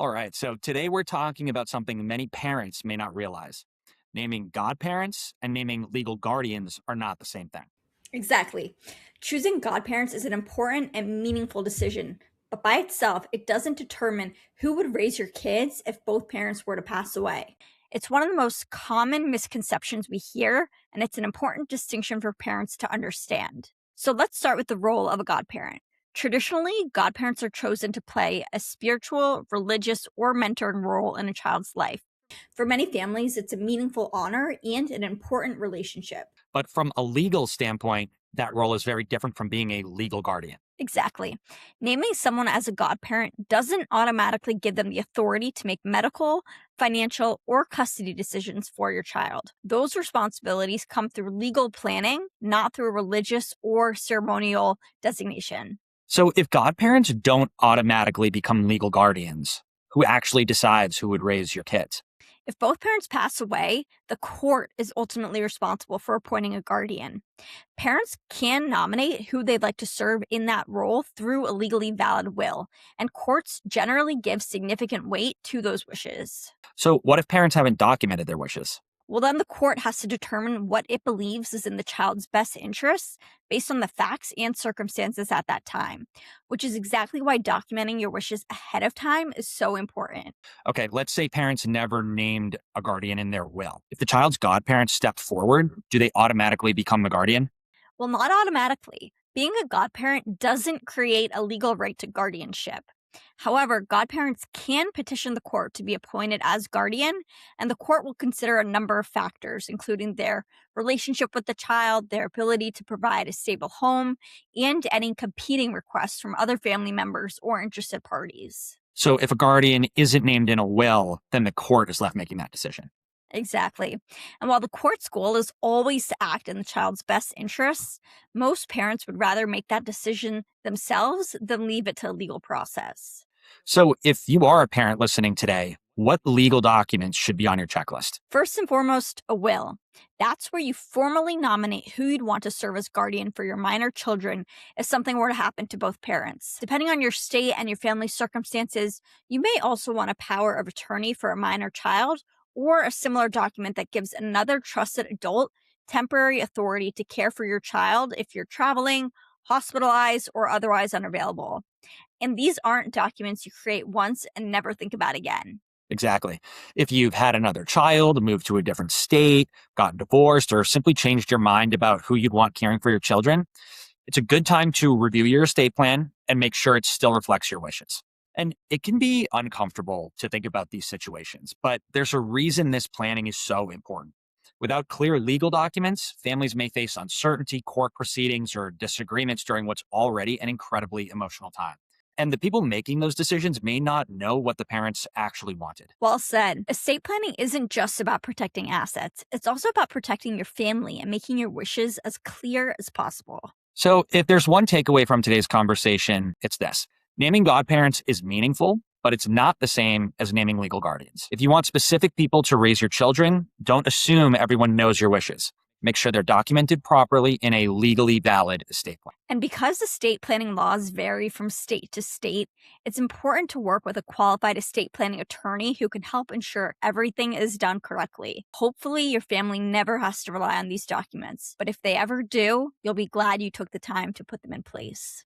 All right. So today we're talking about something many parents may not realize. Naming godparents and naming legal guardians are not the same thing. Exactly. Choosing godparents is an important and meaningful decision, but by itself, it doesn't determine who would raise your kids if both parents were to pass away. It's one of the most common misconceptions we hear, and it's an important distinction for parents to understand. So let's start with the role of a godparent. Traditionally, godparents are chosen to play a spiritual, religious, or mentoring role in a child's life. For many families, it's a meaningful honor and an important relationship. But from a legal standpoint, that role is very different from being a legal guardian. Exactly. Naming someone as a godparent doesn't automatically give them the authority to make medical, financial, or custody decisions for your child. Those responsibilities come through legal planning, not through a religious or ceremonial designation. So if godparents don't automatically become legal guardians, who actually decides who would raise your kids? If both parents pass away, the court is ultimately responsible for appointing a guardian. Parents can nominate who they'd like to serve in that role through a legally valid will, and courts generally give significant weight to those wishes. So what if parents haven't documented their wishes? Well, then the court has to determine what it believes is in the child's best interests based on the facts and circumstances at that time, which is exactly why documenting your wishes ahead of time is so important. Okay, let's say parents never named a guardian in their will. If the child's godparents stepped forward, do they automatically become the guardian? Well, not automatically. Being a godparent doesn't create a legal right to guardianship. However, godparents can petition the court to be appointed as guardian, and the court will consider a number of factors, including their relationship with the child, their ability to provide a stable home, and any competing requests from other family members or interested parties. So if a guardian isn't named in a will, then the court is left making that decision. Exactly. And while the court's goal is always to act in the child's best interests, most parents would rather make that decision themselves than leave it to a legal process. So if you are a parent listening today, what legal documents should be on your checklist? First and foremost, a will. That's where you formally nominate who you'd want to serve as guardian for your minor children if something were to happen to both parents. Depending on your state and your family's circumstances, you may also want a power of attorney for a minor child or a similar document that gives another trusted adult temporary authority to care for your child if you're traveling, hospitalized, or otherwise unavailable. And these aren't documents you create once and never think about again. Exactly. If you've had another child, moved to a different state, gotten divorced, or simply changed your mind about who you'd want caring for your children, it's a good time to review your estate plan and make sure it still reflects your wishes. And it can be uncomfortable to think about these situations, but there's a reason this planning is so important. Without clear legal documents, families may face uncertainty, court proceedings, or disagreements during what's already an incredibly emotional time. And the people making those decisions may not know what the parents actually wanted. Well said. Estate planning isn't just about protecting assets, it's also about protecting your family and making your wishes as clear as possible. So, if there's one takeaway from today's conversation, it's this: naming godparents is meaningful, but it's not the same as naming legal guardians. If you want specific people to raise your children, don't assume everyone knows your wishes. Make sure they're documented properly in a legally valid estate plan. And because estate planning laws vary from state to state, it's important to work with a qualified estate planning attorney who can help ensure everything is done correctly. Hopefully, your family never has to rely on these documents, but if they ever do, you'll be glad you took the time to put them in place.